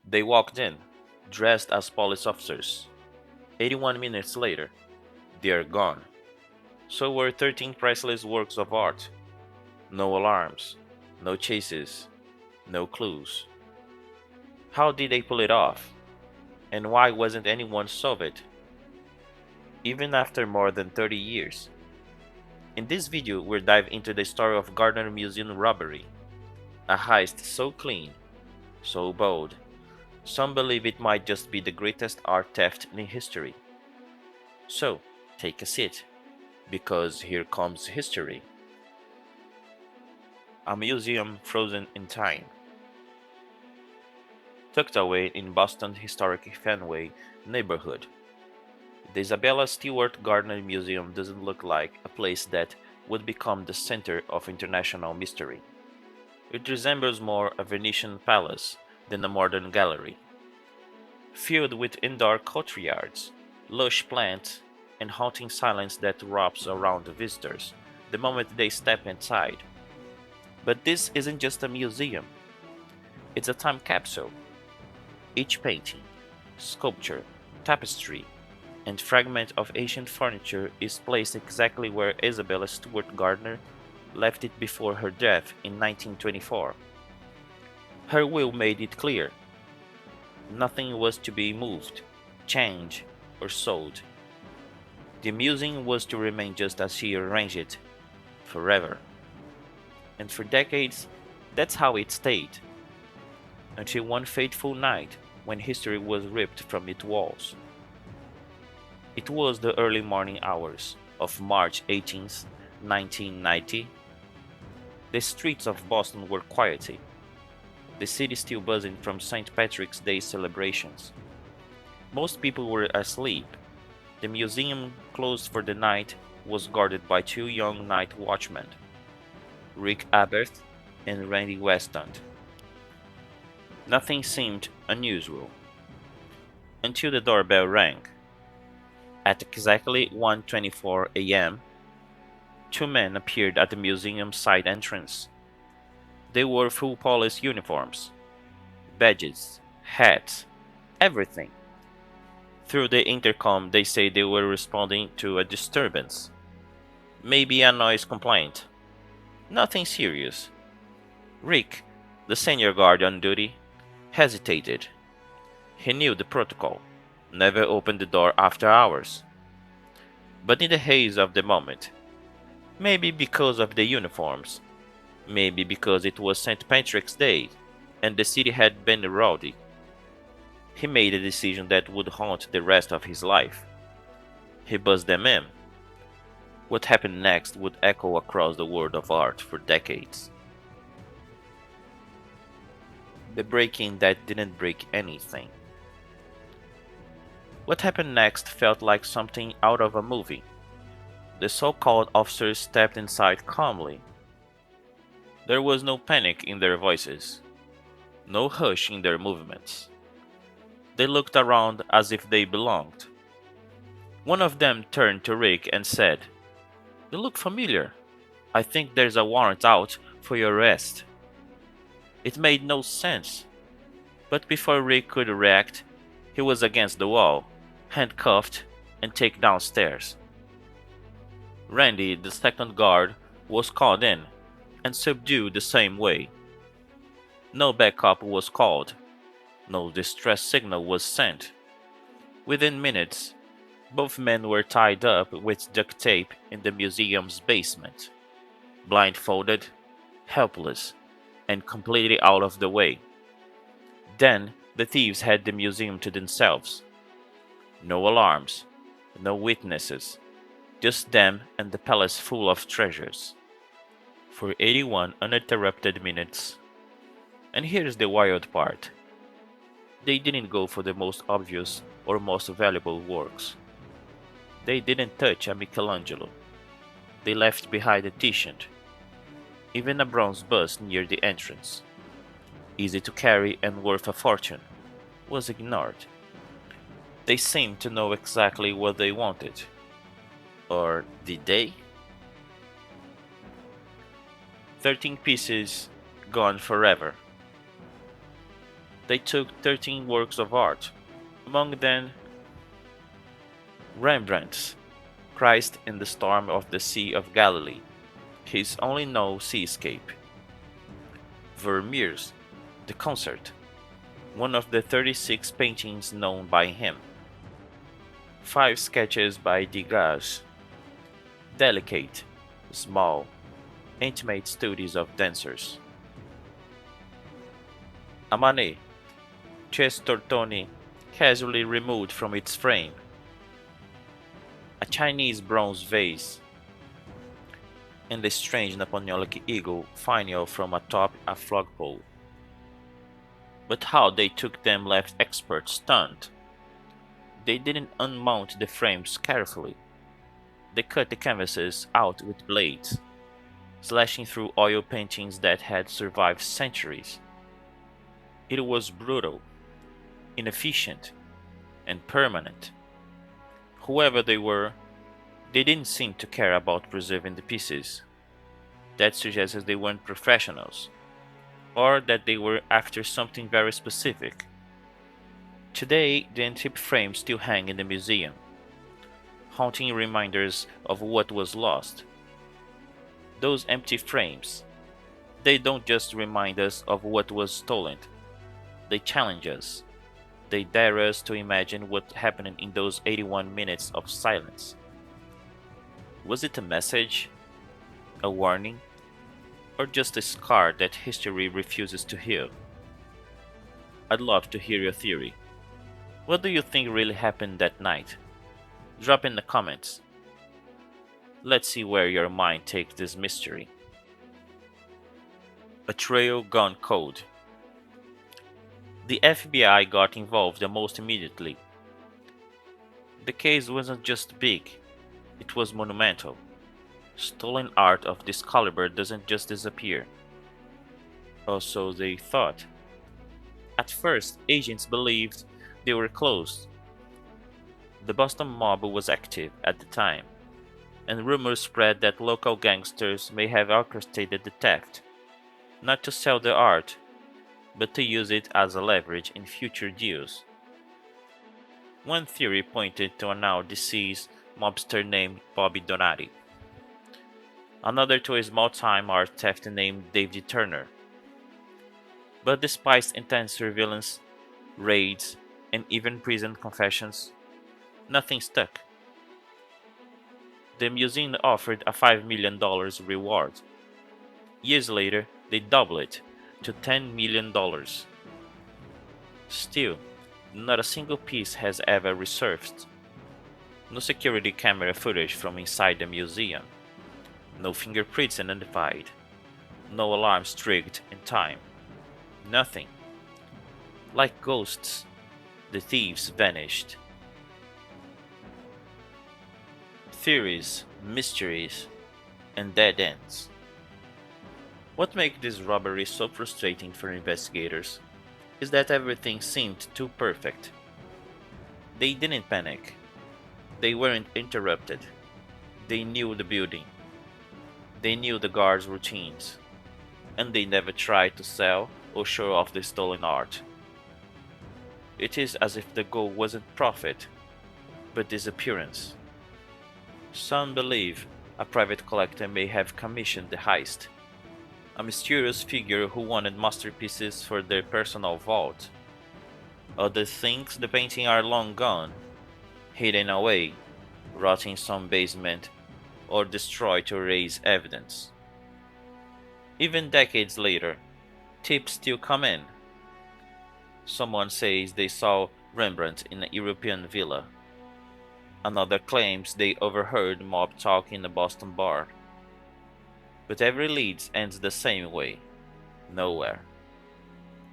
They walked in, dressed as police officers. 81 minutes later, they are gone. So were 13 priceless works of art. No alarms, no chases, no clues. How did they pull it off? And why wasn't anyone solve it, even after more than 30 years? In this video, we'll dive into the story of Gardner Museum robbery, a heist so clean, so bold, some believe it might just be the greatest art theft in history. So, take a seat, because here comes history. A museum frozen in time. Tucked away in Boston's historic Fenway neighborhood, the Isabella Stewart Gardner Museum doesn't look like a place that would become the center of international mystery. It resembles more a Venetian palace than a modern gallery, filled with indoor courtyards, lush plants, and haunting silence that wraps around the visitors the moment they step inside. But this isn't just a museum, it's a time capsule. Each painting, sculpture, tapestry, and fragment of ancient furniture is placed exactly where Isabella Stewart Gardner left it before her death in 1924. Her will made it clear nothing was to be moved, changed, or sold. The museum was to remain just as she arranged it, forever. And for decades, that's how it stayed, until one fateful night when history was ripped from its walls. It was the early morning hours of March 18th, 1990. The streets of Boston were quiet, the city still buzzing from St. Patrick's Day celebrations. Most people were asleep. The museum, closed for the night, was guarded by two young night watchmen, Rick Aberth and Randy Weston. Nothing seemed unusual until the doorbell rang. At exactly 1:24 a.m., two men appeared at the museum's side entrance. They wore full police uniforms, badges, hats, everything. Through the intercom, they say they were responding to a disturbance, maybe a noise complaint. Nothing serious. Rick, the senior guard on duty, hesitated. He knew the protocol: never open the door after hours. But in the haze of the moment, maybe because of the uniforms, maybe because it was St. Patrick's Day and the city had been rowdy, he made a decision that would haunt the rest of his life. He buzzed them in. What happened next would echo across the world of art for decades. The break-in that didn't break anything. What happened next felt like something out of a movie. The so-called officers stepped inside calmly. There was no panic in their voices, no hush in their movements. They looked around as if they belonged. One of them turned to Rick and said, "You look familiar. I think there's a warrant out for your arrest." It made no sense, but before Rick could react, he was against the wall, handcuffed and taken downstairs. Randy, the second guard, was called in and subdued the same way. No backup was called. No distress signal was sent. Within minutes, both men were tied up with duct tape in the museum's basement, blindfolded, helpless, and completely out of the way. Then the thieves had the museum to themselves. No alarms, no witnesses, just them and the palace full of treasures. For 81 uninterrupted minutes. And here's the wild part. They didn't go for the most obvious or most valuable works. They didn't touch a Michelangelo. They left behind a Titian, even a bronze bust near the entrance, easy to carry and worth a fortune, was ignored. They seemed to know exactly what they wanted. Or did they? 13 pieces gone forever. They took 13 works of art, among them Rembrandt's Christ in the Storm of the Sea of Galilee, his only known seascape; Vermeer's The Concert, one of the 36 paintings known by him; 5 sketches by Degas, delicate, small, intimate studies of dancers; a Manet, chest tortoni casually removed from its frame; a Chinese bronze vase, and the strange Napoleonic eagle finial from atop a flagpole. But how they took them left experts stunned. They didn't unmount the frames carefully. They cut the canvases out with blades, slashing through oil paintings that had survived centuries. It was brutal, inefficient, and permanent. Whoever they were, they didn't seem to care about preserving the pieces. That suggests they weren't professionals, or that they were after something very specific. Today, the antique frames still hang in the museum, haunting reminders of what was lost. Those empty frames, they don't just remind us of what was stolen, they challenge us. They dare us to imagine what happened in those 81 minutes of silence. Was it a message, a warning, or just a scar that history refuses to heal? I'd love to hear your theory. What do you think really happened that night? Drop in the comments. Let's see where your mind takes this mystery. A trail gone cold. The FBI got involved almost immediately. The case wasn't just big, it was monumental. Stolen art of this caliber doesn't just disappear. Or so they thought. At first, agents believed they were closed. The Boston mob was active at the time, and rumors spread that local gangsters may have orchestrated the theft, not to sell the art, but to use it as a leverage in future deals. One theory pointed to a now deceased mobster named Bobby Donati, another to a small-time art theft named David Turner. But despite intense surveillance, raids, and even prison confessions, nothing stuck. The museum offered a $5 million reward. Years later, they doubled it to $10 million. Still, not a single piece has ever resurfaced. No security camera footage from inside the museum. No fingerprints identified. No alarms triggered in time. Nothing. Like ghosts, the thieves vanished. Theories, mysteries, and dead ends. What makes this robbery so frustrating for investigators is that everything seemed too perfect. They didn't panic. They weren't interrupted. They knew the building. They knew the guards' routines. And they never tried to sell or show off the stolen art. It is as if the goal wasn't profit, but disappearance. Some believe a private collector may have commissioned the heist, a mysterious figure who wanted masterpieces for their personal vault. Others think the paintings are long gone, hidden away, rotting in some basement, or destroyed to erase evidence. Even decades later, tips still come in. Someone says they saw Rembrandt in a European villa. Another claims they overheard mob talk in a Boston bar. But every lead ends the same way. Nowhere.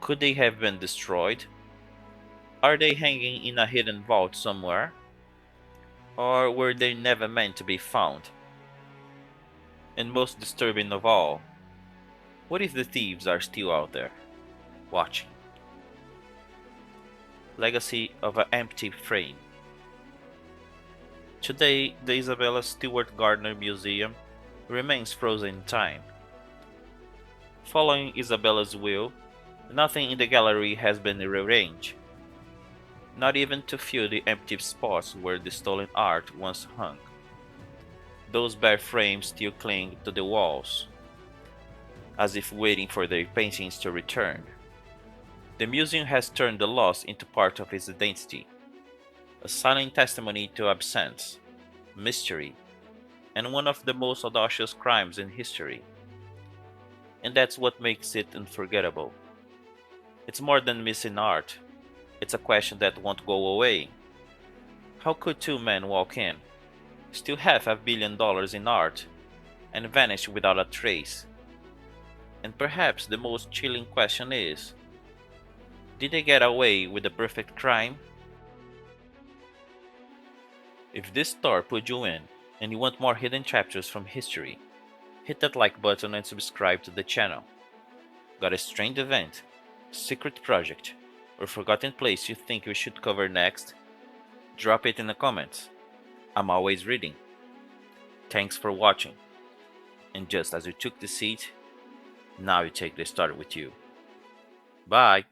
Could they have been destroyed? Are they hanging in a hidden vault somewhere? Or were they never meant to be found? And most disturbing of all, what if the thieves are still out there, watching? Legacy of an empty frame. Today, the Isabella Stewart Gardner Museum remains frozen in time. Following Isabella's will, Nothing in the gallery has been rearranged, not even to fill the empty spots where the stolen art once hung. Those bare frames still cling to the walls, as if waiting for their paintings to return. The museum has turned the loss into part of its identity, a silent testimony to absence, mystery, and one of the most audacious crimes in history. And that's what makes it unforgettable. It's more than missing art, it's a question that won't go away. How could two men walk in, steal $500 million in art, and vanish without a trace? And perhaps the most chilling question is, did they get away with the perfect crime? If this story put you in, and you want more hidden chapters from history, hit that like button and subscribe to the channel. Got a strange event, secret project, or forgotten place you think we should cover next? Drop it in the comments. I'm always reading. Thanks for watching. And just as you took the seat, now you take the story with you. Bye!